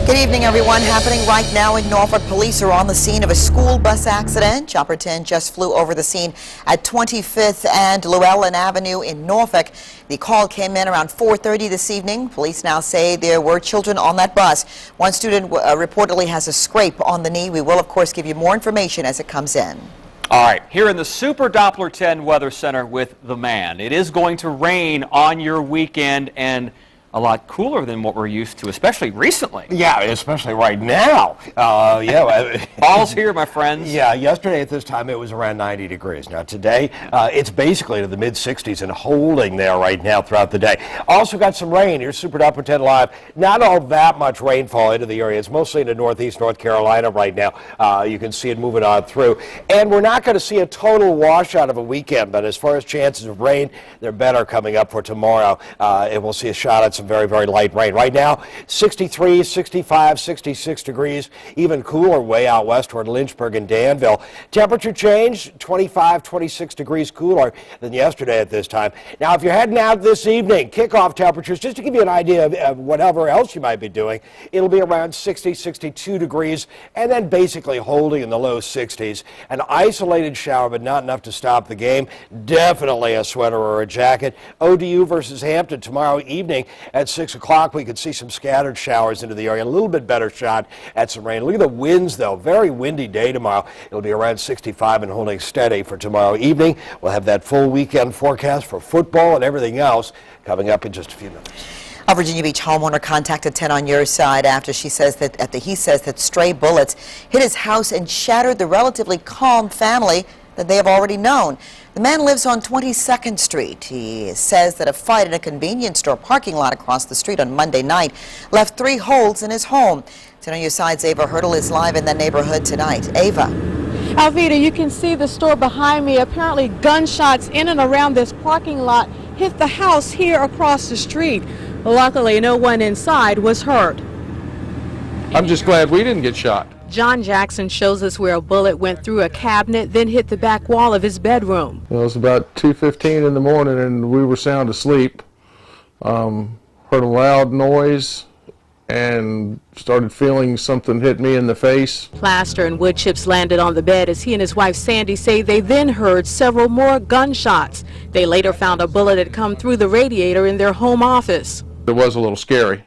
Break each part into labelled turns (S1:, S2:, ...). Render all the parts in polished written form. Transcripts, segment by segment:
S1: Good evening, everyone. Happening right now in Norfolk. Police are on the scene of a school bus accident. Chopper 10 just flew over the scene at 25th and Llewellyn Avenue in Norfolk. The call came in around 4:30 this evening. Police now say there were children on that bus. One student reportedly has a scrape on the knee. We will, of course, give you more information as it comes in.
S2: All right, here in the Super Doppler 10 Weather Center with the man. It is going to rain on your weekend and a lot cooler than what we're used to, especially recently.
S3: Yeah, especially right now.
S2: Fall's here, my friends.
S3: Yeah, yesterday at this time it was around 90 degrees. Now today it's basically to the mid-60s and holding there right now throughout the day. Also got some rain. Here's Super Doppler 10 Live. Not all that much rainfall into the area. It's mostly into northeast North Carolina right now. You can see it moving on through. And we're not going to see a total washout of a weekend, but as far as chances of rain, they're better coming up for tomorrow. And we'll see a shot at some very, very light rain. Right now, 63, 65, 66 degrees, even cooler way out west toward Lynchburg and Danville. Temperature change, 25, 26 degrees cooler than yesterday at this time. Now, if you're heading out this evening, kickoff temperatures, just to give you an idea of whatever else you might be doing, it'll be around 60, 62 degrees, and then basically holding in the low 60s. An isolated shower, but not enough to stop the game. Definitely a sweater or a jacket. ODU versus Hampton tomorrow evening. At 6 o'clock, we could see some scattered showers into the area. A little bit better shot at some rain. Look at the winds, though. Very windy day tomorrow. It'll be around 65 and holding steady for tomorrow evening. We'll have that full weekend forecast for football and everything else coming up in just a few minutes.
S1: A Virginia Beach homeowner contacted 10 on your side after he says that stray bullets hit his house and shattered the relatively calm family that they have already known. The man lives on 22nd Street. He says that a fight in a convenience store parking lot across the street on Monday night left 3 holes in his home. 10 on your side's Ava Hurdle is live in that neighborhood tonight. Ava.
S4: Alvita, you can see the store behind me. Apparently gunshots in and around this parking lot hit the house here across the street. Luckily, no one inside was hurt.
S5: I'm just glad we didn't get shot.
S4: John Jackson shows us where a bullet went through a cabinet, then hit the back wall of his bedroom.
S5: It was about 2:15 in the morning and we were sound asleep. Heard a loud noise and started feeling something hit me in the face.
S4: Plaster and wood chips landed on the bed as he and his wife Sandy say they then heard several more gunshots. They later found a bullet had come through the radiator in their home office.
S5: It was a little scary.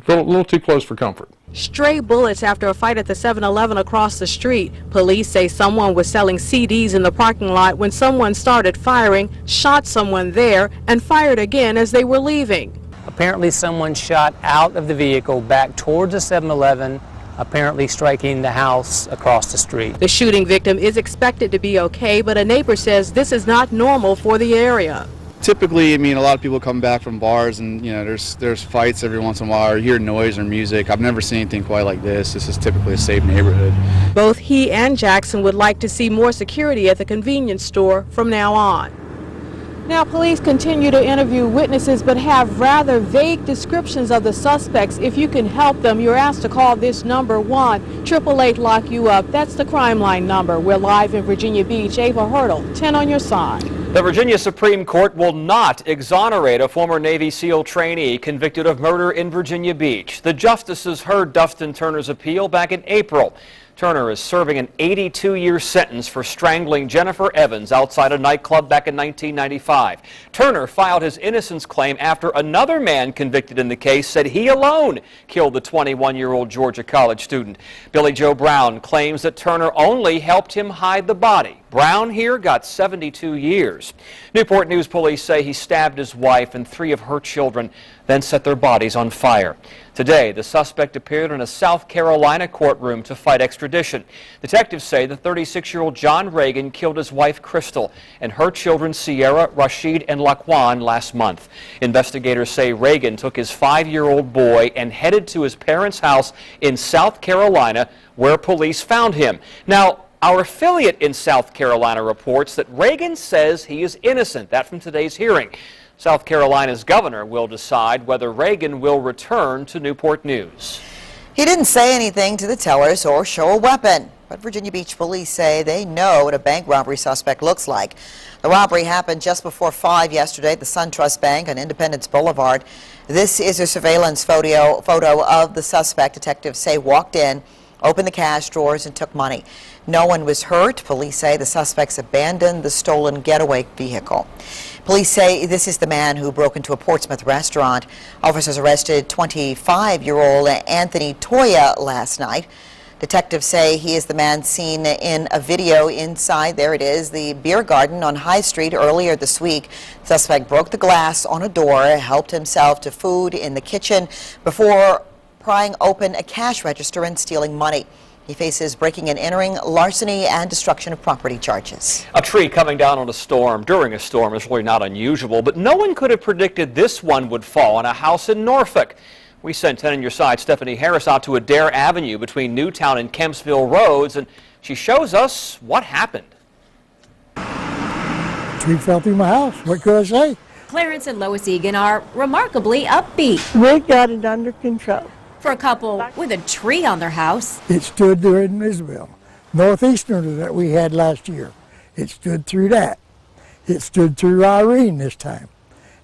S5: A little too close for comfort.
S4: Stray bullets after a fight at the 7-Eleven across the street. Police say someone was selling CDs in the parking lot when someone started firing, shot someone there, and fired again as they were leaving.
S6: Apparently someone shot out of the vehicle back towards the 7-Eleven, apparently striking the house across the street.
S4: The shooting victim is expected to be okay, but a neighbor says this is not normal for the area.
S7: Typically, I mean, a lot of people come back from bars and, you know, there's fights every once in a while, or you hear noise or music. I've never seen anything quite like this. This is typically a safe neighborhood.
S4: Both he and Jackson would like to see more security at the convenience store from now on. Now, police continue to interview witnesses but have rather vague descriptions of the suspects. If you can help them, you're asked to call this number 1-888-LOCK-YOU-UP. That's the crime line number. We're live in Virginia Beach. Ava Hurdle, 10 on your side.
S2: The Virginia Supreme Court will not exonerate a former Navy SEAL trainee convicted of murder in Virginia Beach. The justices heard Dustin Turner's appeal back in April. Turner is serving an 82-year sentence for strangling Jennifer Evans outside a nightclub back in 1995. Turner filed his innocence claim after another man convicted in the case said he alone killed the 21-year-old Georgia college student. Billy Joe Brown claims that Turner only helped him hide the body. Brown here got 72 years. Newport News police say he stabbed his wife and 3 of her children, then set their bodies on fire. Today, the suspect appeared in a South Carolina courtroom to fight extradition. Detectives say the 36-year-old John Reagan killed his wife Crystal and her children Sierra, Rashid, and Laquan last month. Investigators say Reagan took his 5-year-old boy and headed to his parents' house in South Carolina, where police found him. Now, our affiliate in South Carolina reports that Reagan says he is innocent. That from today's hearing. South Carolina's governor will decide whether Reagan will return to Newport News.
S1: He didn't say anything to the tellers or show a weapon, but Virginia Beach police say they know what a bank robbery suspect looks like. The robbery happened just before 5 yesterday at the SunTrust Bank on Independence Boulevard. This is a surveillance photo of the suspect. Detectives say walked in, opened the cash drawers, and took money. No one was hurt. Police say the suspects abandoned the stolen getaway vehicle. Police say this is the man who broke into a Portsmouth restaurant. Officers arrested 25-year-old Anthony Toya last night. Detectives say he is the man seen in a video inside, there it is, the beer garden on High Street earlier this week. The suspect broke the glass on a door, helped himself to food in the kitchen before prying open a cash register and stealing money. He faces breaking and entering, larceny, and destruction of property charges.
S2: A tree coming down on a storm during a storm is really not unusual, but no one could have predicted this one would fall on a house in Norfolk. We sent 10 on your side Stephanie Harris out to Adair Avenue between Newtown and Kempsville Roads, and she shows us what happened.
S8: Tree fell through my house. What could I say?
S9: Clarence and Lois Egan are remarkably upbeat.
S8: We got it under control.
S9: For a couple with a tree on their house.
S8: It stood there in Isabel, northeastern that we had last year. It stood through that. It stood through Irene this time.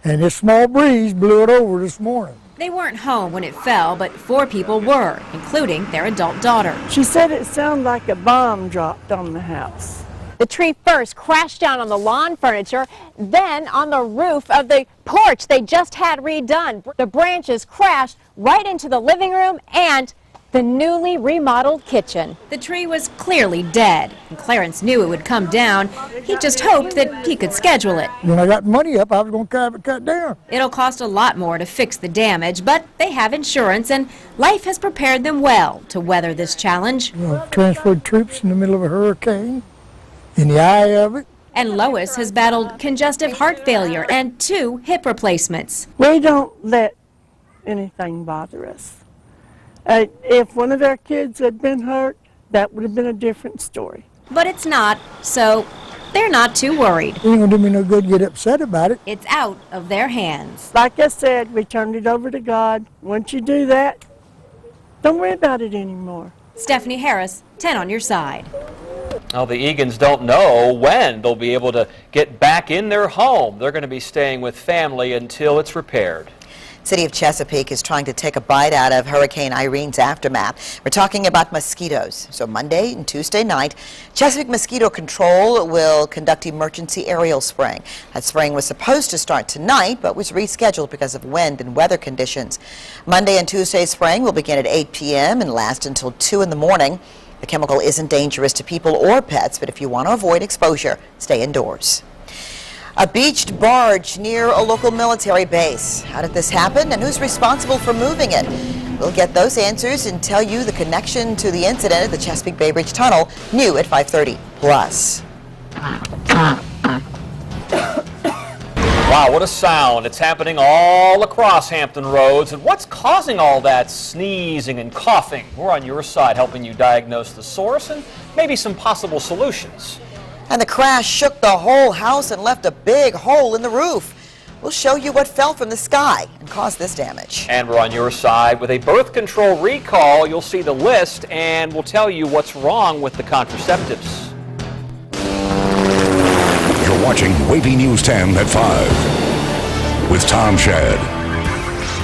S8: And this small breeze blew it over this morning.
S9: They weren't home when it fell, but 4 people were, including their adult daughter.
S10: She said it sounded like a bomb dropped on the house.
S11: The tree first crashed down on the lawn furniture, then on the roof of the porch they just had redone. The branches crashed right into the living room and the newly remodeled kitchen.
S9: The tree was clearly dead, and Clarence knew it would come down. He just hoped that he could schedule it.
S8: When I got money up, I was going to have it cut down.
S9: It'll cost a lot more to fix the damage, but they have insurance, and life has prepared them well to weather this challenge.
S8: Transferred troops in the middle of a hurricane, in the eye of it.
S9: And Lois has battled congestive heart failure and 2 hip replacements.
S10: We don't let anything bother us. If one of our kids had been hurt, that would have been a different story.
S9: But it's not, so they're not too worried.
S8: It ain't going to do me no good to get upset about it.
S9: It's out of their hands.
S10: Like I said, we turned it over to God. Once you do that, don't worry about it anymore.
S9: Stephanie Harris, 10 on your side.
S2: Well, the Egans don't know when they'll be able to get back in their home. They're going to be staying with family until it's repaired.
S1: City of Chesapeake is trying to take a bite out of Hurricane Irene's aftermath. We're talking about mosquitoes. So Monday and Tuesday night, Chesapeake Mosquito Control will conduct emergency aerial spraying. That spraying was supposed to start tonight, but was rescheduled because of wind and weather conditions. Monday and Tuesday spraying will begin at 8 p.m. and last until 2 in the morning. The chemical isn't dangerous to people or pets, but if you want to avoid exposure, stay indoors. A beached barge near a local military base. How did this happen and who's responsible for moving it? We'll get those answers and tell you the connection to the incident at the Chesapeake Bay Bridge Tunnel, new at 5:30. Plus.
S2: Wow, what a sound. It's happening all across Hampton Roads. And what's causing all that sneezing and coughing? We're on your side helping you diagnose the source and maybe some possible solutions.
S1: And the crash shook the whole house and left a big hole in the roof. We'll show you what fell from the sky and caused this damage.
S2: And we're on your side with a birth control recall. You'll see the list and we'll tell you what's wrong with the contraceptives.
S12: You're watching WAVY News 10 at 5 with Tom Shad,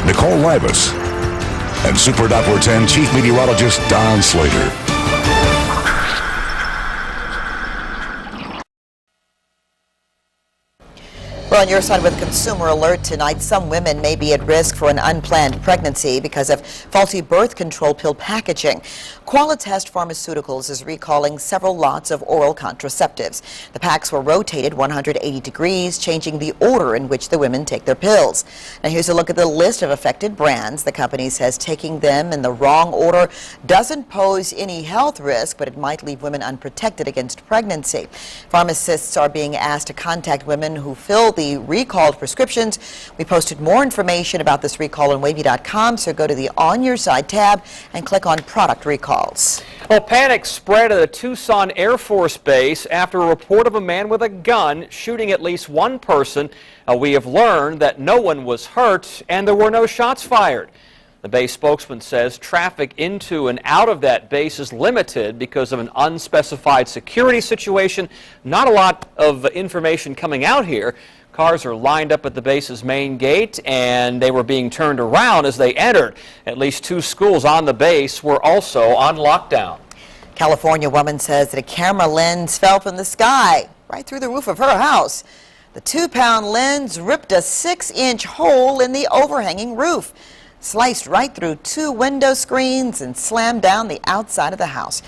S12: Nicole Libas, and Super Doppler 10 Chief Meteorologist Don Slater.
S1: We're on your side with a consumer alert tonight. Some women may be at risk for an unplanned pregnancy because of faulty birth control pill packaging. Qualitest Pharmaceuticals is recalling several lots of oral contraceptives. The packs were rotated 180 degrees, changing the order in which the women take their pills. Now here's a look at the list of affected brands. The company says taking them in the wrong order doesn't pose any health risk, but it might leave women unprotected against pregnancy. Pharmacists are being asked to contact women who fill the recalled prescriptions. We posted more information about this recall on WAVY.com, so go to the On Your Side tab and click on Product Recalls.
S2: Well, panic spread at a Tucson Air Force Base after a report of a man with a gun shooting at least one person. We have learned that no one was hurt and there were no shots fired. The base spokesman says traffic into and out of that base is limited because of an unspecified security situation. Not a lot of information coming out here. Cars are lined up at the base's main gate, and they were being turned around as they entered. At least 2 schools on the base were also on lockdown.
S1: California woman says that a camera lens fell from the sky right through the roof of her house. The 2-pound lens ripped a 6-inch hole in the overhanging roof, sliced right through 2 window screens and slammed down the outside of the house.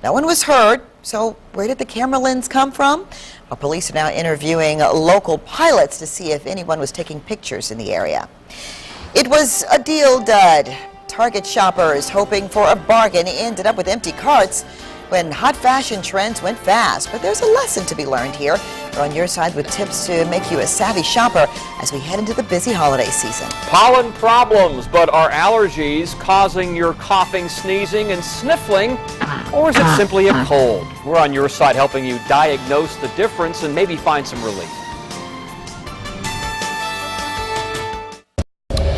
S1: No one was hurt, so where did the camera lens come from? Well, police are now interviewing local pilots to see if anyone was taking pictures in the area. It was a deal dud. Target shoppers hoping for a bargain ended up with empty carts when hot fashion trends went fast. But there's a lesson to be learned here. We're on your side with tips to make you a savvy shopper as we head into the busy holiday season.
S2: Pollen problems, but are allergies causing your coughing, sneezing, and sniffling? Or is it simply a cold? We're on your side helping you diagnose the difference and maybe find some relief.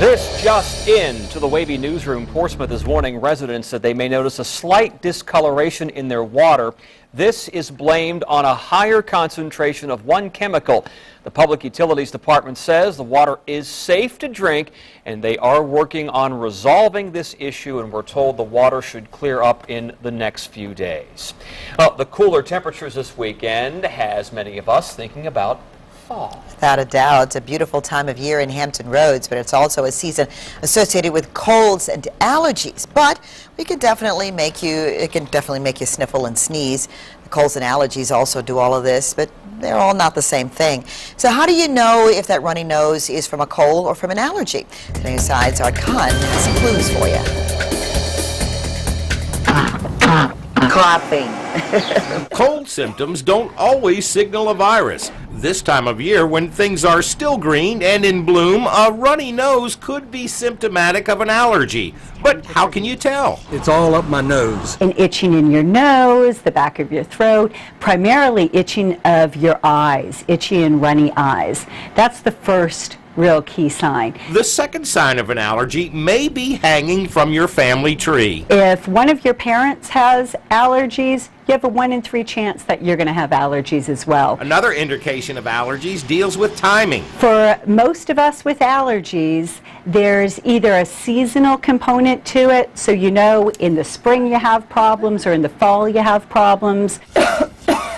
S2: This just in to the WAVY newsroom. Portsmouth is warning residents that they may notice a slight discoloration in their water. This is blamed on a higher concentration of one chemical. The Public Utilities Department says the water is safe to drink, and they are working on resolving this issue, and we're told the water should clear up in the next few days. The cooler temperatures this weekend has many of us thinking about fall.
S1: Without a doubt, it's a beautiful time of year in Hampton Roads, but it's also a season associated with colds and allergies. But it can definitely make you sniffle and sneeze. The colds and allergies also do all of this, but they're all not the same thing. So how do you know if that runny nose is from a cold or from an allergy? Today's Side's Art Khan has some clues for you. Coughing.
S13: Cold symptoms don't always signal a virus. This time of year, when things are still green and in bloom, a runny nose could be symptomatic of an allergy. But how can you tell?
S14: It's all up my nose.
S15: And itching in your nose, the back of your throat, primarily itching of your eyes, itchy and runny eyes. That's the first real key sign.
S13: The second sign of an allergy may be hanging from your family tree.
S15: If one of your parents has allergies, you have a 1 in 3 chance that you're going to have allergies as well.
S13: Another indication of allergies deals with timing.
S15: For most of us with allergies, there's either a seasonal component to it, so you know in the spring you have problems or in the fall you have problems.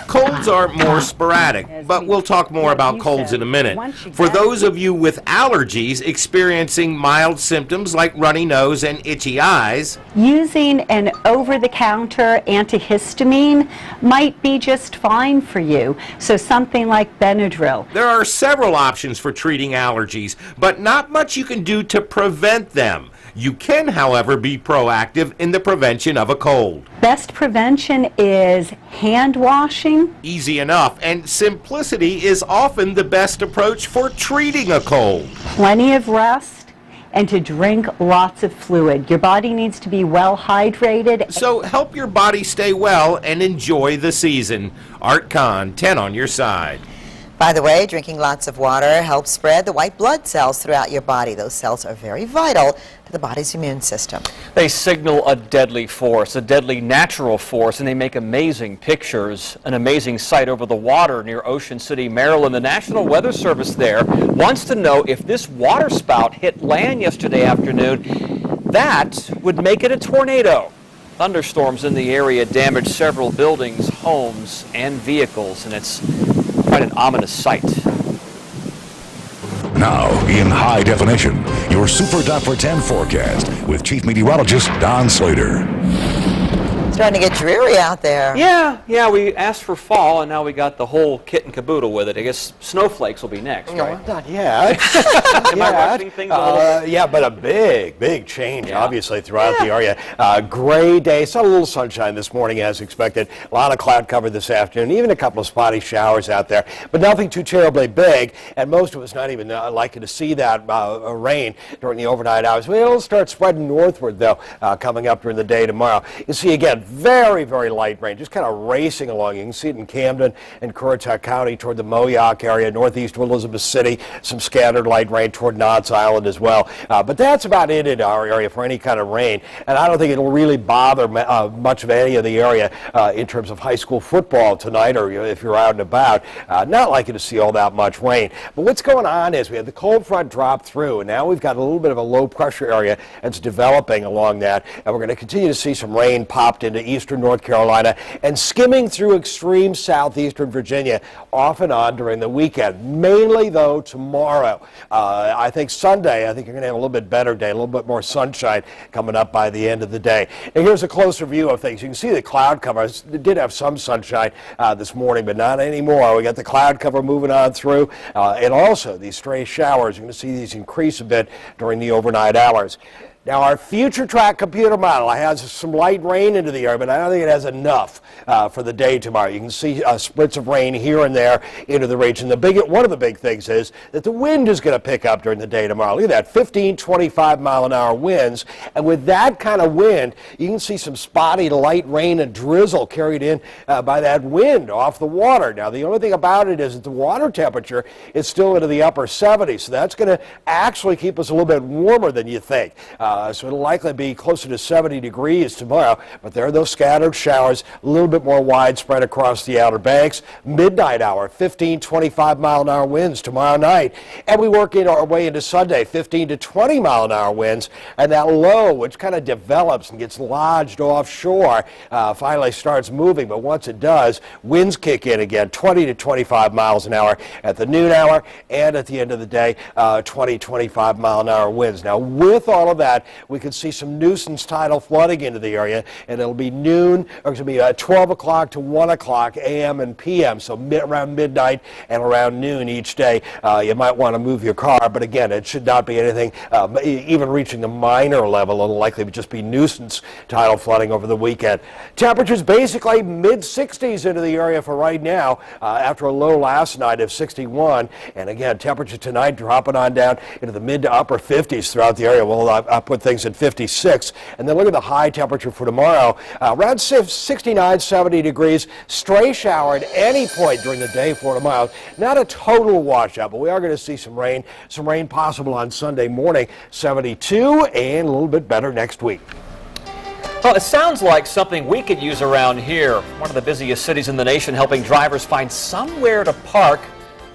S13: Colds are more sporadic, but we'll talk more about colds in a minute. For those of you with allergies experiencing mild symptoms like runny nose and itchy eyes,
S15: using an over-the-counter antihistamine might be just fine for you. So something like Benadryl.
S13: There are several options for treating allergies, but not much you can do to prevent them. You can, however, be proactive in the prevention of a cold.
S15: Best prevention is hand washing.
S13: Easy enough, and simplicity is often the best approach for treating a cold.
S15: Plenty of rest and to drink lots of fluid. Your body needs to be well hydrated.
S13: So help your body stay well and enjoy the season. Art Khan, 10 on your side.
S1: By the way, drinking lots of water helps spread the white blood cells throughout your body. Those cells are very vital to the body's immune system.
S2: They signal a deadly force, a deadly natural force, and they make amazing pictures. An amazing sight over the water near Ocean City, Maryland. The National Weather Service there wants to know if this water spout hit land yesterday afternoon, that would make it a tornado. Thunderstorms in the area damaged several buildings, homes, and vehicles, and it's quite an ominous sight.
S12: Now, in high definition, your Super Dapper 10 forecast with Chief Meteorologist Don Slater.
S1: Starting to get dreary out there.
S2: Yeah, we asked for fall, and now we got the whole kit and caboodle with it. I guess snowflakes will be next, right?
S3: Not yet.
S2: Am I rushing things a little bit?
S3: Yeah, but a big change, obviously, throughout the area. Gray day, saw a little sunshine this morning as expected. A lot of cloud cover this afternoon, even a couple of spotty showers out there, but nothing too terribly big, and most of us not even likely to see that rain during the overnight hours. It'll start spreading northward, though, coming up during the day tomorrow. You see, again, very, very light rain, just kind of racing along. You can see it in Camden and Currituck County toward the Moyock area, northeast of Elizabeth City. Some scattered light rain toward Knott's Island as well. But that's about it in our area for any kind of rain. And I don't think it'll really bother much of any of the area in terms of high school football tonight, or if you're out and about. Not likely to see all that much rain. But what's going on is we had the cold front drop through, and now we've got a little bit of a low pressure area that's developing along that. And we're going to continue to see some rain popped into eastern North Carolina and skimming through extreme southeastern Virginia off and on during the weekend. Mainly, though, tomorrow. I think Sunday, I think you're going to have a little bit better day, a little bit more sunshine coming up by the end of the day. And here's a closer view of things. You can see the cloud cover. It did have some sunshine this morning, but not anymore. We got the cloud cover moving on through, and also these stray showers. You're going to see these increase a bit during the overnight hours. Now, our future track computer model has some light rain into the area, but I don't think it has enough for the day tomorrow. You can see spritz of rain here and there into the region. One of the big things is that the wind is going to pick up during the day tomorrow. Look at that, 15, 25-mile-an-hour winds. And with that kind of wind, you can see some spotty light rain and drizzle carried in by that wind off the water. Now, the only thing about it is that the water temperature is still into the upper 70s, so that's going to actually keep us a little bit warmer than you think. So it'll likely be closer to 70 degrees tomorrow, but there are those scattered showers, a little bit more widespread across the Outer Banks. Midnight hour, 15, 25-mile-an-hour winds tomorrow night. And we work our way into Sunday, 15 to 20-mile-an-hour winds. And that low, which kind of develops and gets lodged offshore, finally starts moving. But once it does, winds kick in again, 20 to 25 miles an hour at the noon hour, and at the end of the day, 20, 25-mile-an-hour winds. Now, with all of that, we could see some nuisance tidal flooding into the area, and it'll be noon, or it's going to be 12 o'clock to 1 o'clock a.m. and p.m., so around midnight and around noon each day. You might want to move your car, but again, it should not be anything even reaching the minor level. It'll likely just be nuisance tidal flooding over the weekend. Temperatures basically mid-60s into the area for right now after a low last night of 61, and again, temperature tonight dropping on down into the mid to upper 50s throughout the area. We'll put things at 56, and then look at the high temperature for tomorrow, around 69, 70 degrees. Stray shower at any point during the day for tomorrow. Not a total washout, but we are going to see some rain possible on Sunday morning, 72, and a little bit better next week.
S2: Well, it sounds like something we could use around here. One of the busiest cities in the nation, helping drivers find somewhere to park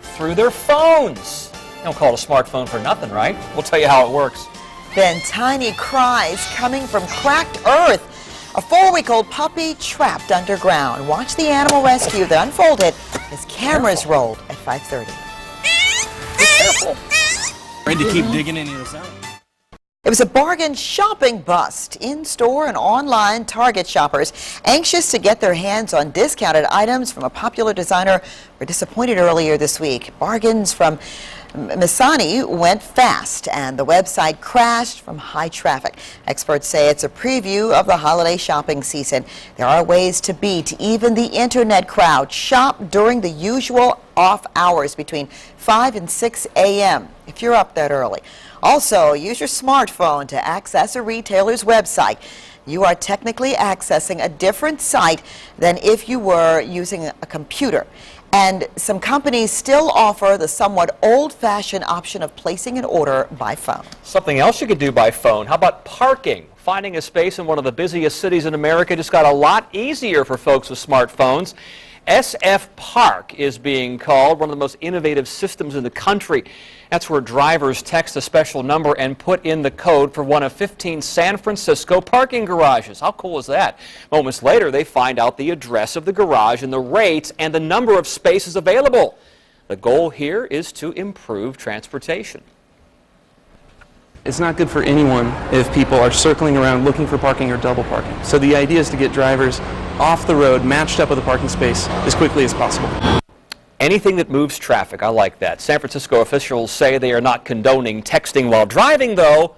S2: through their phones. You don't call it a smartphone for nothing, right? We'll tell you how it works.
S1: Then tiny cries coming from cracked earth. A 4-week-old puppy trapped underground. Watch the animal rescue that unfolded as cameras rolled at 5:30.
S2: Be careful.
S14: Ready to keep digging into this out.
S1: It was a bargain shopping bust. In-store and online Target shoppers anxious to get their hands on discounted items from a popular designer were disappointed earlier this week. Bargains from Missani went fast, and the website crashed from high traffic. Experts say it's a preview of the holiday shopping season. There are ways to beat even the internet crowd. Shop during the usual off hours between 5 and 6 a.m. if you're up that early. Also, use your smartphone to access a retailer's website. You are technically accessing a different site than if you were using a computer. And some companies still offer the somewhat old-fashioned option of placing an order by phone.
S2: Something else you could do by phone. How about parking? Finding a space in one of the busiest cities in America just got a lot easier for folks with smartphones. SF Park is being called one of the most innovative systems in the country. That's where drivers text a special number and put in the code for one of 15 San Francisco parking garages. How cool is that? Moments later, they find out the address of the garage and the rates and the number of spaces available. The goal here is to improve transportation.
S16: It's not good for anyone if people are circling around looking for parking or double parking. So the idea is to get drivers off the road, matched up with a parking space as quickly as possible.
S2: Anything that moves traffic, I like that. San Francisco officials say they are not condoning texting while driving, though.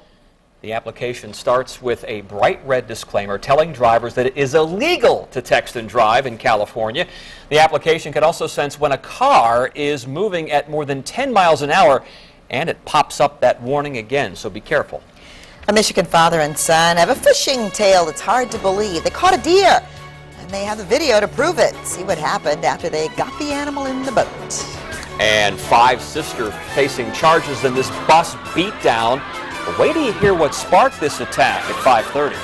S2: The application starts with a bright red disclaimer telling drivers that it is illegal to text and drive in California. The application can also sense when a car is moving at more than 10 miles an hour, and it pops up that warning again, so be careful.
S1: A Michigan father and son have a fishing tale that's hard to believe. They caught a deer, and they have the video to prove it. See what happened after they got the animal in the boat.
S2: And 5 sisters facing charges in this bus beatdown. But wait till you hear what sparked this attack at 5:30.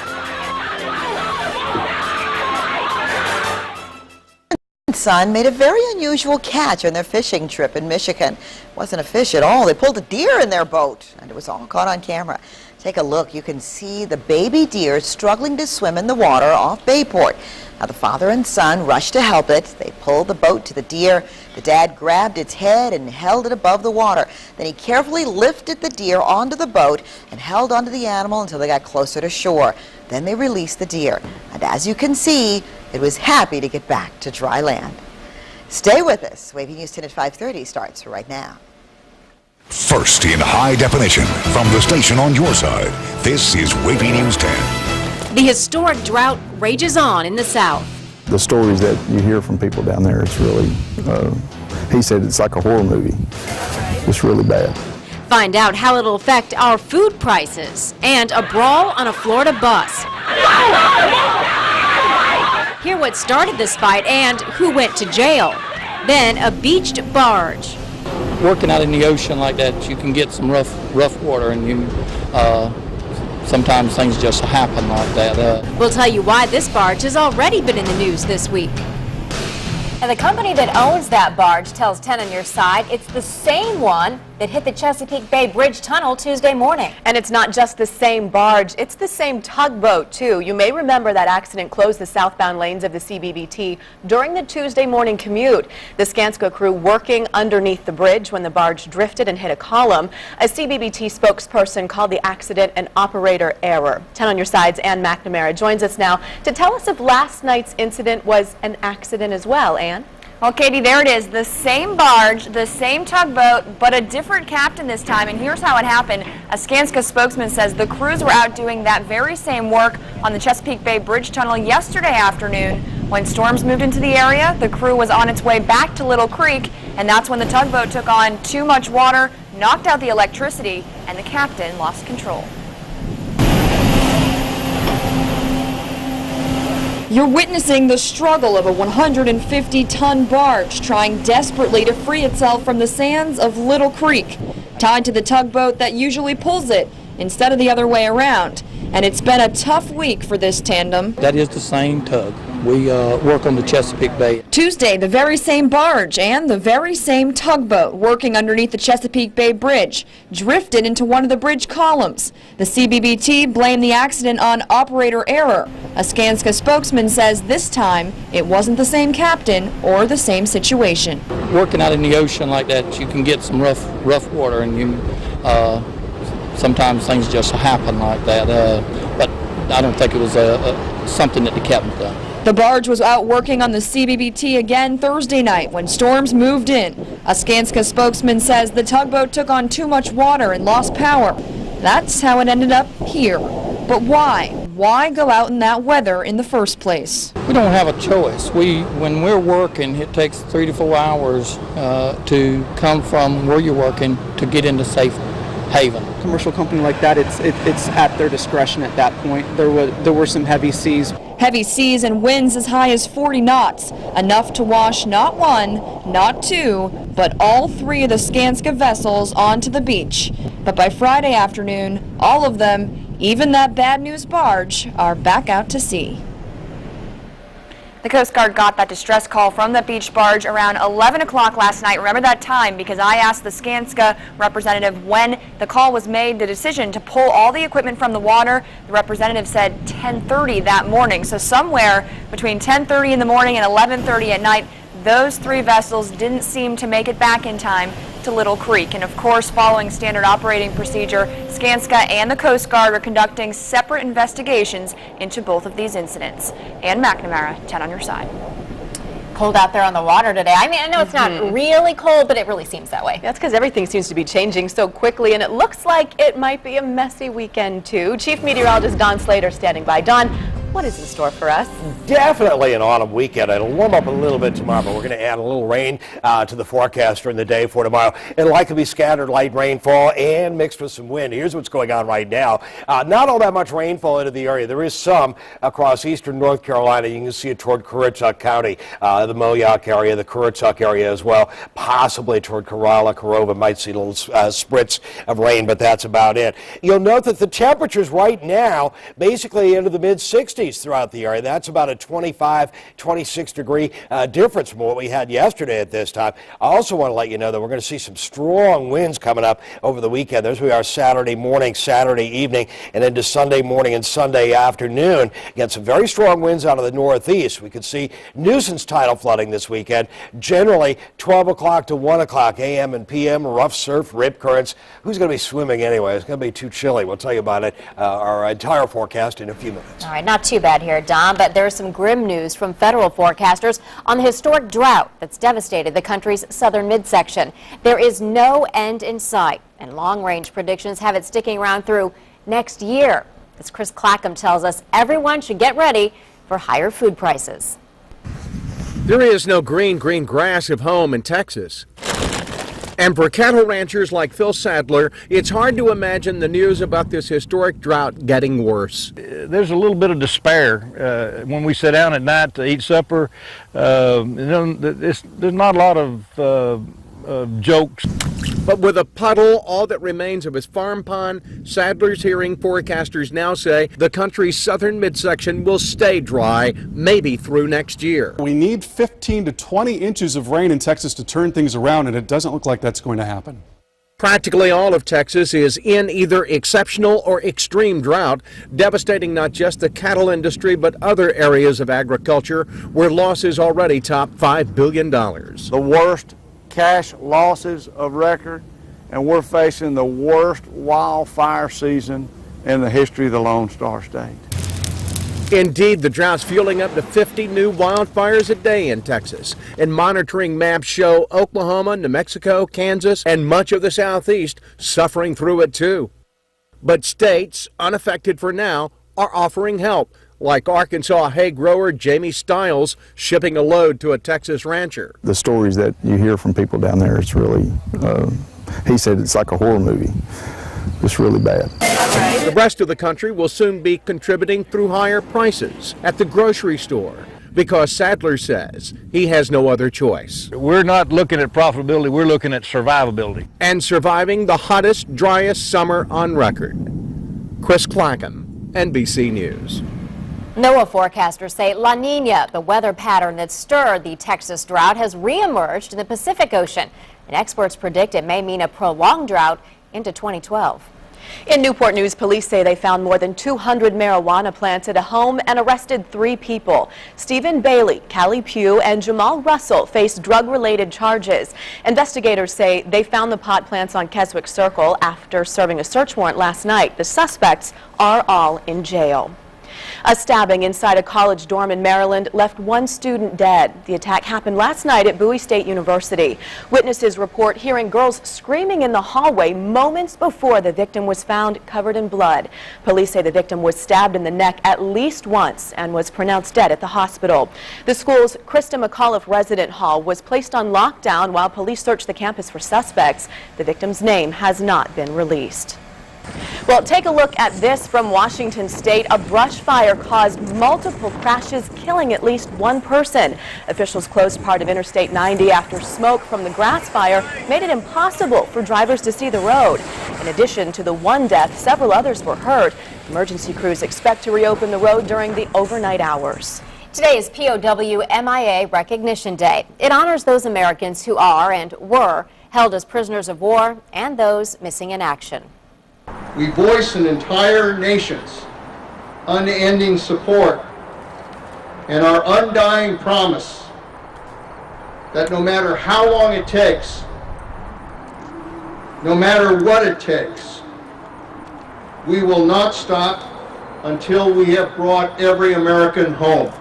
S1: Son made a very unusual catch on their fishing trip in Michigan. It wasn't a fish at all. They pulled a deer in their boat, and it was all caught on camera. Take a look. You can see the baby deer struggling to swim in the water off Bayport. Now, the father and son rushed to help it. They pulled the boat to the deer. The dad grabbed its head and held it above the water. Then he carefully lifted the deer onto the boat and held onto the animal until they got closer to shore. Then they released the deer. And as you can see, it was happy to get back to dry land. Stay with us. WAVY News 10 at 5:30 starts right now.
S12: First in high definition from the station on your side, this is WAVY News 10.
S9: The historic drought rages on in the South.
S17: The stories that you hear from people down there, it's really, he said it's like a horror movie. It's really bad.
S9: Find out how it'll affect our food prices and a brawl on a Florida bus. Hear what started this fight and who went to jail. Then a beached barge.
S18: Working out in the ocean like that, you can get some rough water, and you sometimes things just happen like that.
S9: We'll tell you why this barge has already been in the news this week.
S11: And the company that owns that barge tells 10 on your side it's the same one that hit the Chesapeake Bay Bridge Tunnel Tuesday morning.
S19: And it's not just the same barge, it's the same tugboat too. You may remember that accident closed the southbound lanes of the CBBT during the Tuesday morning commute. The Skanska crew working underneath the bridge when the barge drifted and hit a column. A CBBT spokesperson called the accident an operator error. 10 on your side's Ann McNamara joins us now to tell us if last night's incident was an accident as well. Ann?
S20: Well, Katie, there it is. The same barge, the same tugboat, but a different captain this time. And here's how it happened. A Skanska spokesman says the crews were out doing that very same work on the Chesapeake Bay Bridge Tunnel yesterday afternoon. When storms moved into the area, the crew was on its way back to Little Creek, and that's when the tugboat took on too much water, knocked out the electricity, and the captain lost control.
S21: You're witnessing the struggle of a 150-ton barge trying desperately to free itself from the sands of Little Creek, tied to the tugboat that usually pulls it instead of the other way around. And it's been a tough week for this tandem.
S18: That is the same tug. We work on the Chesapeake Bay.
S21: Tuesday, the very same barge and the very same tugboat working underneath the Chesapeake Bay Bridge drifted into one of the bridge columns. The CBBT blamed the accident on operator error. A Skanska spokesman says this time it wasn't the same captain or the same situation.
S18: Working out in the ocean like that, you can get some rough water, and you sometimes things just happen like that. But I don't think it was something that the captain done.
S21: The barge was out working on the CBBT again Thursday night when storms moved in. A Skanska spokesman says the tugboat took on too much water and lost power. That's how it ended up here. But why? Why go out in that weather in the first place?
S18: We don't have a choice. When we're working, it takes 3 to 4 hours to come from where you're working to get into safe haven.
S22: Commercial company like that, it's at their discretion at that point. There were some heavy seas.
S21: Heavy seas and winds as high as 40 knots, enough to wash not one, not two, but all 3 of the Skanska vessels onto the beach. But by Friday afternoon, all of them, even that bad news barge, are back out to sea.
S20: The Coast Guard got that distress call from the beach barge around 11 o'clock last night. Remember that time because I asked the Skanska representative when the call was made, the decision to pull all the equipment from the water. The representative said 10:30 that morning. So somewhere between 10:30 in the morning and 11:30 at night, those 3 vessels didn't seem to make it back in time to Little Creek. And of course, following standard operating procedure, Skanska and the Coast Guard are conducting separate investigations into both of these incidents. Ann McNamara, 10 on your side.
S11: Cold out there on the water today. I mean, I know it's not really cold, but it really seems that way.
S19: That's because everything seems to be changing so quickly, and it looks like it might be a messy weekend too. Chief Meteorologist Don Slater standing by. Don, what is in store for us?
S3: Definitely an autumn weekend. It'll warm up a little bit tomorrow, but we're going to add a little rain to the forecast during the day for tomorrow. It'll likely be scattered light rainfall and mixed with some wind. Here's what's going on right now. Not all that much rainfall into the area. There is some across eastern North Carolina. You can see it toward Currituck County, the Moyock area, the Currituck area as well, possibly toward Corolla, Corova. Might see little spritz of rain, but that's about it. You'll note that the temperatures right now basically into the mid-60s throughout the area. That's about a 25, 26 degree difference from what we had yesterday at this time. I also want to let you know that we're going to see some strong winds coming up over the weekend. There's we are Saturday morning, Saturday evening, and into Sunday morning and Sunday afternoon. Get some very strong winds out of the northeast. We could see nuisance tidal flooding this weekend. Generally 12 o'clock to 1 o'clock a.m. and p.m. Rough surf, rip currents. Who's going to be swimming anyway? It's going to be too chilly. We'll tell you about it, our entire forecast in a few minutes.
S11: All right, not too bad here, Don, but there's some grim news from federal forecasters on the historic drought that's devastated the country's southern midsection. There is no end in sight, and long-range predictions have it sticking around through next year. As Chris Clackham tells us, everyone should get ready for higher food prices.
S5: There is no green grass of home in Texas. And for cattle ranchers like Phil Sadler, it's hard to imagine the news about this historic drought getting worse.
S6: There's a little bit of despair when we sit down at night to eat supper. There's not a lot of jokes.
S5: But with a puddle all that remains of his farm pond, Sadler's hearing forecasters now say the country's southern midsection will stay dry, maybe through next year.
S23: We need 15 to 20 inches of rain in Texas to turn things around, and it doesn't look like that's going to happen.
S5: Practically all of Texas is in either exceptional or extreme drought, devastating not just the cattle industry but other areas of agriculture where losses already top $5 billion.
S24: The worst cash losses of record, and we're facing the worst wildfire season in the history of the Lone Star State.
S5: Indeed, the drought's fueling up to 50 new wildfires a day in Texas, and monitoring maps show Oklahoma, New Mexico, Kansas, and much of the southeast suffering through it too. But states, unaffected for now, are offering help, like Arkansas hay grower Jamie Stiles shipping a load to a Texas rancher.
S17: The stories that you hear from people down there, it's really, he said it's like a horror movie. It's really bad.
S5: The rest of the country will soon be contributing through higher prices at the grocery store, because Sadler says he has no other choice.
S6: We're not looking at profitability, we're looking at survivability.
S5: And surviving the hottest, driest summer on record. Chris Clackham, NBC News.
S11: NOAA forecasters say La Nina, the weather pattern that stirred the Texas drought, has reemerged in the Pacific Ocean. And experts predict it may mean a prolonged drought into 2012.
S19: In Newport News, police say they found more than 200 marijuana plants at a home and arrested 3 people. Stephen Bailey, Callie Pugh, and Jamal Russell face drug-related charges. Investigators say they found the pot plants on Keswick Circle after serving a search warrant last night. The suspects are all in jail. A stabbing inside a college dorm in Maryland left 1 student dead. The attack happened last night at Bowie State University. Witnesses report hearing girls screaming in the hallway moments before the victim was found covered in blood. Police say the victim was stabbed in the neck at least once and was pronounced dead at the hospital. The school's Krista McAuliffe resident hall was placed on lockdown while police searched the campus for suspects. The victim's name has not been released. Well, take a look at this from Washington State. A brush fire caused multiple crashes, killing at least 1 person. Officials closed part of Interstate 90 after smoke from the grass fire made it impossible for drivers to see the road. In addition to the 1 death, several others were hurt. Emergency crews expect to reopen the road during the overnight hours.
S11: Today is POW MIA Recognition Day. It honors those Americans who are and were held as prisoners of war and those missing in action.
S25: We voice an entire nation's unending support and our undying promise that no matter how long it takes, no matter what it takes, we will not stop until we have brought every American home.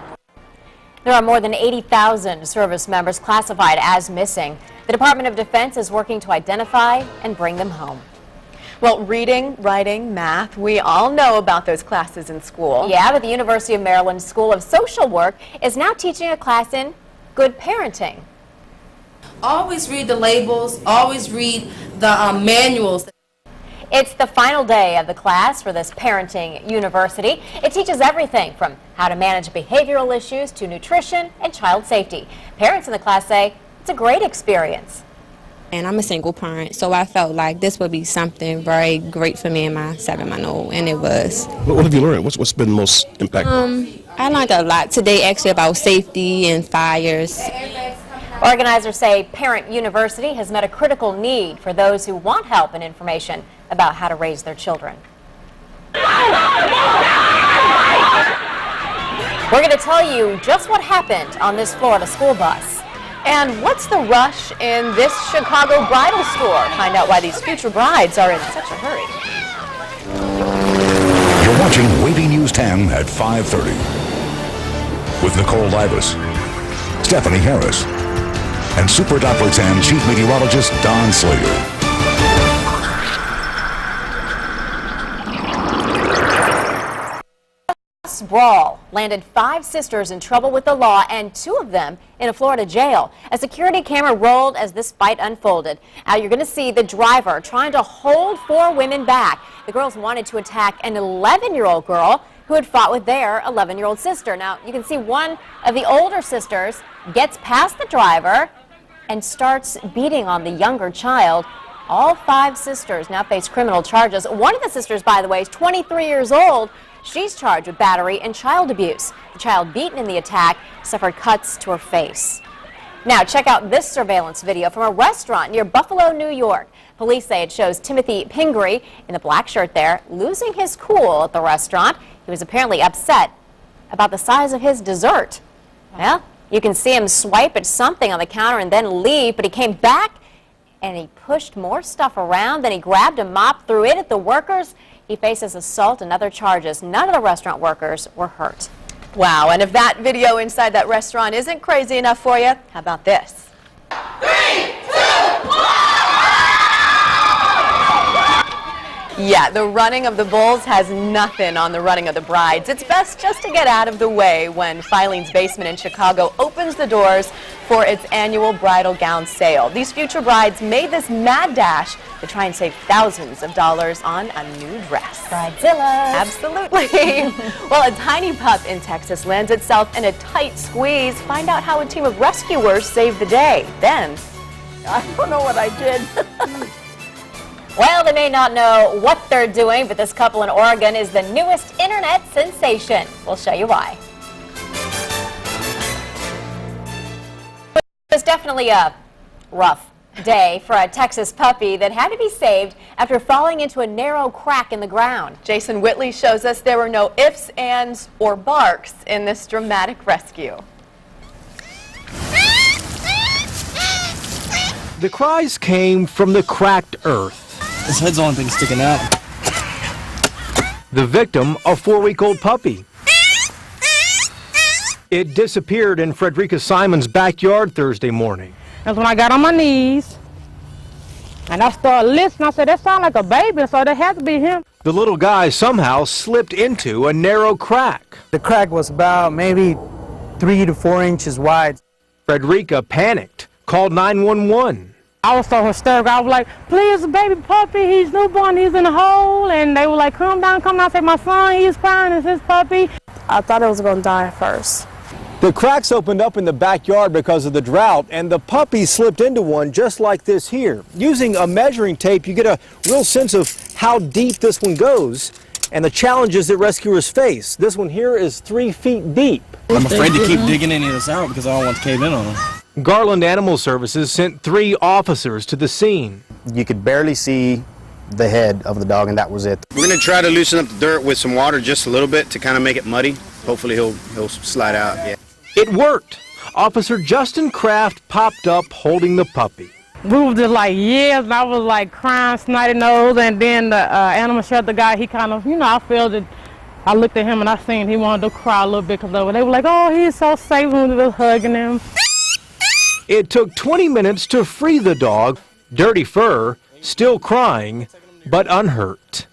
S11: There are more than 80,000 service members classified as missing. The Department of Defense is working to identify and bring them home.
S19: Well, reading, writing, math, we all know about those classes in school.
S11: Yeah, but the University of Maryland School of Social Work is now teaching a class in good parenting.
S4: Always read the labels, always read the manuals.
S11: It's the final day of the class for this parenting university. It teaches everything from how to manage behavioral issues to nutrition and child safety. Parents in the class say it's a great experience.
S7: And I'm a single parent, so I felt like this would be something very great for me and my 7-month-old, and it was.
S8: What have you learned? What's been most impactful?
S7: I learned a lot today, actually, about safety and fires.
S11: Organizers say Parent University has met a critical need for those who want help and information about how to raise their children. We're going to tell you just what happened on this Florida school bus.
S19: And what's the rush in this Chicago bridal store? Find out why these future brides are in such a hurry.
S12: You're watching WAVY News 10 at 5:30 with Nicole Libas, Stephanie Harris, and Super Doppler 10 Chief Meteorologist Don Slater.
S11: Brawl landed 5 sisters in trouble with the law and 2 of them in a Florida jail. A security camera rolled as this fight unfolded. Now you're going to see the driver trying to hold 4 women back. The girls wanted to attack an 11-year-old girl who had fought with their 11-year-old sister. Now you can see one of the older sisters gets past the driver and starts beating on the younger child. All 5 sisters now face criminal charges. One of the sisters, by the way, is 23 years old. She's charged with battery and child abuse. The child beaten in the attack suffered cuts to her face. Now check out this surveillance video from a restaurant near Buffalo, New York. Police say it shows Timothy Pingree in the black shirt there losing his cool at the restaurant. He was apparently upset about the size of his dessert. Well, you can see him swipe at something on the counter and then leave, but he came back and he pushed more stuff around. Then he grabbed a mop, threw it at the workers. He faces assault and other charges. None of the restaurant workers were hurt.
S19: Wow, and if that video inside that restaurant isn't crazy enough for you, how about this? 3, 2, 1! Yeah, the running of the bulls has nothing on the running of the brides. It's best just to get out of the way when Filene's Basement in Chicago opens the doors for its annual bridal gown sale. These future brides made this mad dash to try and save thousands of dollars on a new dress.
S11: Bridezilla.
S19: Absolutely. Well, a tiny pup in Texas lands itself in a tight squeeze. Find out how a team of rescuers saved the day. Then,
S10: I don't know what I did.
S11: Well, they may not know what they're doing, but this couple in Oregon is the newest internet sensation. We'll show you why. It was definitely a rough day for a Texas puppy that had to be saved after falling into a narrow crack in the ground.
S19: Jason Whitley shows us there were no ifs, ands, or barks in this dramatic rescue.
S5: The cries came from the cracked earth.
S14: His head's the only thing sticking out.
S5: The victim, a 4-week-old puppy. It disappeared in Frederica Simon's backyard Thursday morning.
S15: That's when I got on my knees and I started listening. I said, that sounds like a baby, so that had to be him.
S5: The little guy somehow slipped into a narrow crack.
S26: The crack was about maybe 3 to 4 inches wide.
S5: Frederica panicked, called 911.
S15: I was so hysterical. I was like, please, baby puppy, he's newborn, he's in the hole. And they were like, come down. I said, my son, he's crying, it's his puppy. I thought it was going to die at first.
S5: The cracks opened up in the backyard because of the drought, and the puppy slipped into one just like this here. Using a measuring tape, you get a real sense of how deep this one goes and the challenges that rescuers face. This one here is 3 feet deep.
S14: I'm afraid to keep digging any of this out because I don't want to cave in on them.
S5: Garland Animal Services sent 3 officers to the scene.
S27: You could barely see the head of the dog, and that was it.
S28: We're going to try to loosen up the dirt with some water just a little bit to kind of make it muddy. Hopefully he'll slide out. Yeah.
S5: It worked. Officer Justin Kraft popped up holding the puppy.
S15: We were just like, yes, and I was like crying, snotty nose, and then the animal shelter guy, he kind of, I felt it. I looked at him and I seen he wanted to cry a little bit because they were like, oh, he's so safe, and we were hugging him.
S5: It took 20 minutes to free the dog, dirty fur, still crying,
S1: but unhurt.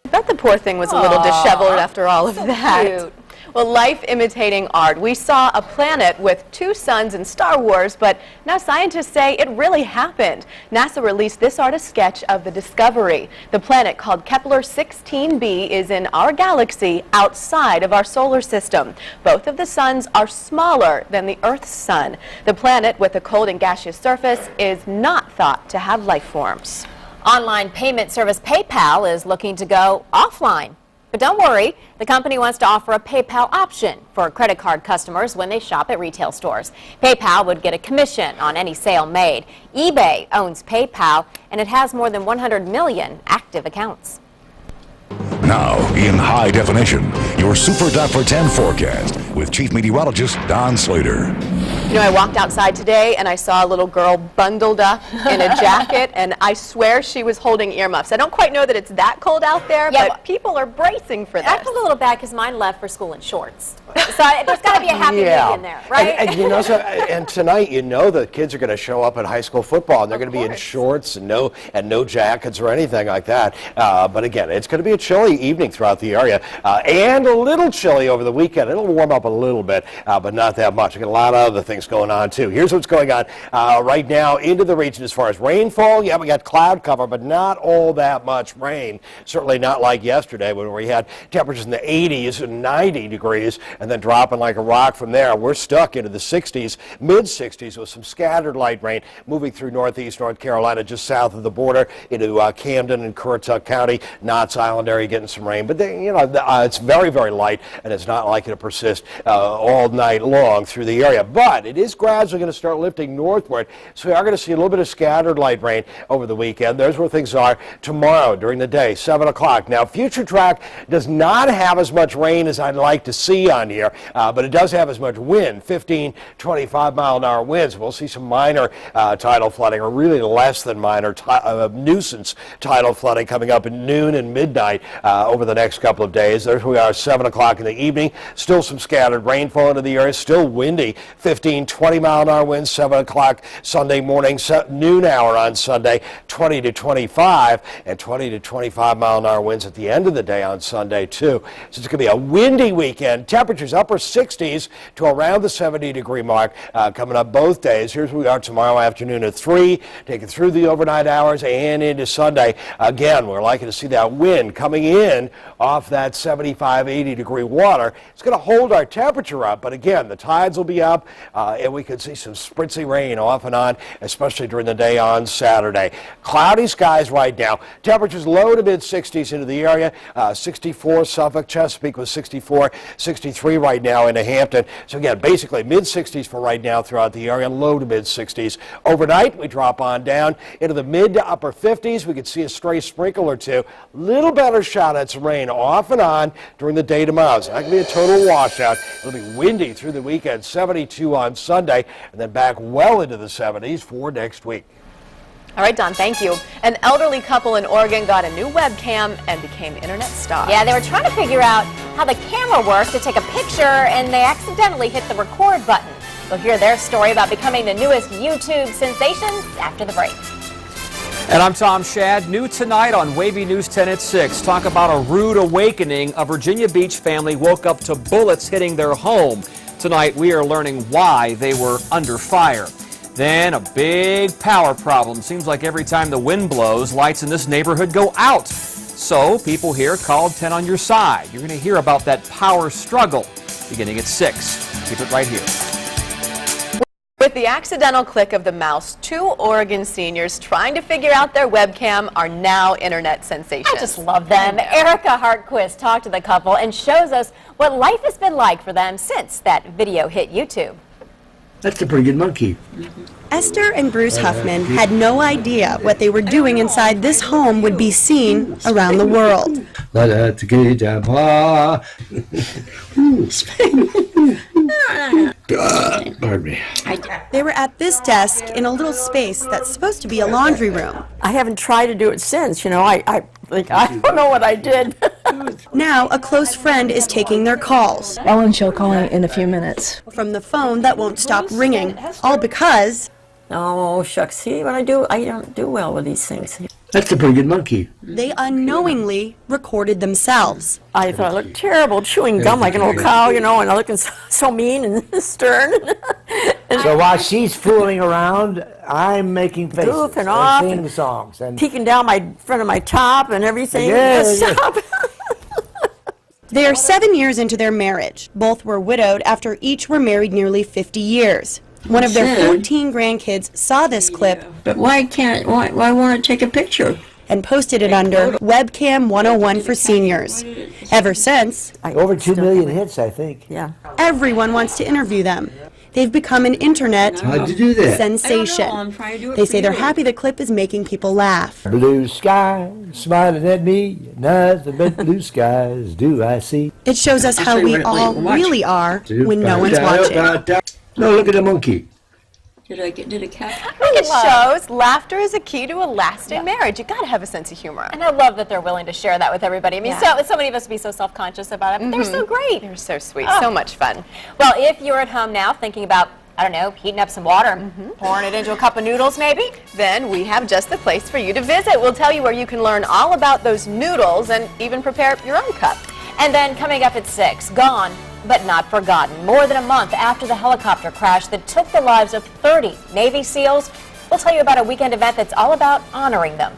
S19: I bet the poor thing was a little disheveled after all of that.
S11: Cute.
S19: Well, life imitating art. We saw a planet with two suns in Star Wars, but now scientists say it really happened. NASA released this artist's sketch of the discovery. The planet, called Kepler 16b, is in our galaxy outside of our solar system. Both of the suns are smaller than the Earth's sun. The planet, with a cold and gaseous surface, is not thought to have life forms.
S11: Online payment service PayPal is looking to go offline. But don't worry, the company wants to offer a PayPal option for credit card customers when they shop at retail stores. PayPal would get a commission on any sale made. eBay owns PayPal, and it has more than 100 million active accounts.
S12: Now, in high definition, your Super Dapper 10 forecast with Chief Meteorologist Don Slater.
S19: You know, I walked outside today and I saw a little girl bundled up in a jacket, and I swear she was holding earmuffs. I don't quite know that it's that cold out there, but people are bracing for this.
S11: I feel a little bad because mine left for school in shorts. So there's got to be a happy medium there, right?
S3: And you know, and tonight, you know, the kids are going to show up at high school football, and they're going to be in shorts and no jackets or anything like that. But again, it's going to be a chilly evening throughout the area, and a little chilly over the weekend. It'll warm up a little bit, but not that much. We got a lot of other things going on too. Here's what's going on right now into the region as far as rainfall. Yeah, we got cloud cover, but not all that much rain. Certainly not like yesterday when we had temperatures in the 80s and 90 degrees, and then dropping like a rock from there. We're stuck into the 60s, mid-60s, with some scattered light rain moving through northeast North Carolina, just south of the border into Camden and Currituck County, Knott's Island area getting some rain. But they, you know, it's very, very light, and it's not likely to persist all night long through the area. But it is gradually going to start lifting northward, so we are going to see a little bit of scattered light rain over the weekend. There's where things are tomorrow during the day, 7 o'clock. Now, Future Track does not have as much rain as I'd like to see on here, but it does have as much wind, 15, 25-mile-an-hour winds. We'll see some minor tidal flooding, or really less than minor nuisance tidal flooding coming up at noon and midnight over the next couple of days. There we are, 7 o'clock in the evening. Still some scattered rainfall into the area. Still windy, 15, 20-mile-an-hour winds, 7 o'clock Sunday morning, noon hour on Sunday, 20 to 25, and 20 to 25-mile-an-hour winds at the end of the day on Sunday, too. So it's going to be a windy weekend. Temperatures upper 60s to around the 70-degree mark coming up both days. Here's where we are tomorrow afternoon at 3, taking through the overnight hours and into Sunday. Again, we're likely to see that wind coming in off that 75, 80-degree water. It's going to hold our temperature up, but again, the tides will be up, and we could see some spritzy rain off and on, especially during the day on Saturday. Cloudy skies right now. Temperatures low to mid-60s into the area. 64 Suffolk, Chesapeake with 64, 63 right now into Hampton. So again, basically mid-60s for right now throughout the area, low to mid-60s. Overnight, we drop on down into the mid to upper 50s. We could see a stray sprinkle or two. Little better shot at some rain off and on during the day tomorrow. So that could be a total washout. It'll be windy through the weekend, 72 on Sunday, and then back well into the 70s for next week.
S19: All right, Don, thank you. An elderly couple in Oregon got a new webcam and became internet stars.
S11: Yeah, they were trying to figure out how the camera works to take a picture, and they accidentally hit the record button. We'll hear their story about becoming the newest YouTube sensations after the break.
S1: And I'm Tom Shad. New tonight on WAVY News 10 at 6. Talk about a rude awakening. A Virginia Beach family woke up to bullets hitting their home. Tonight we are learning why they were under fire. Then a big power problem. Seems like every time the wind blows, lights in this neighborhood go out. So people here called 10 on your side. You're going to hear about that power struggle beginning at 6. Keep it right here.
S19: With the accidental click of the mouse, 2 Oregon seniors trying to figure out their webcam are now internet sensations.
S11: I just love them. Erica Hartquist talked to the couple and shows us what life has been like for them since that video hit YouTube.
S2: That's a pretty good monkey.
S9: Esther and Bruce Huffman had no idea what they were doing inside this home would be seen around the world.
S2: Pardon me.
S9: They were at this desk in a little space that's supposed to be a laundry room.
S10: I haven't tried to do it since, you know. I don't know what I did.
S9: Now, a close friend is taking their calls.
S10: Ellen, she'll call in a few minutes.
S9: From the phone that won't stop ringing, all because...
S10: Oh, shucks. See what I do? I don't do well with these things.
S2: That's a pretty good monkey.
S9: They unknowingly recorded themselves.
S10: I thought I looked terrible, chewing gum like an old cow, you know, and I looking so mean and stern.
S13: So while she's fooling around, I'm making faces
S10: Goofing off
S13: and singing
S10: and
S13: songs and
S10: peeking down my front of my top and everything.
S13: Yeah,
S10: Stop.
S9: They are 7 years into their marriage. Both were widowed after each were married nearly 50 years. One of their 14 grandkids saw this clip.
S10: But why won't it take a picture?
S9: And posted it under Webcam 101 for Seniors. Ever since,
S13: over 2 million hits, I think.
S10: Yeah.
S9: Everyone wants to interview them. They've become an internet
S2: How'd you do that?
S9: sensation. They say they're happy the clip is making people laugh.
S13: Blue sky, smiling at me, nothing but blue skies do I see.
S9: It shows us how we all really are when no one's watching.
S2: No, look at the monkey.
S10: Did a cat?
S19: It shows laughter is a key to a lasting marriage. You gotta have a sense of humor.
S11: And I love that they're willing to share that with everybody. I mean, so many of us would be so self-conscious about it, but they're so great.
S19: They're so sweet, so much fun.
S11: Well, if you're at home now thinking about, I don't know, heating up some water, pouring it into a cup of noodles maybe,
S19: Then we have just the place for you to visit. We'll tell you where you can learn all about those noodles and even prepare your own cup.
S11: And then coming up at 6, gone but not forgotten. More than a month after the helicopter crash that took the lives of 30 Navy SEALs, we'll tell you about a weekend event that's all about honoring them.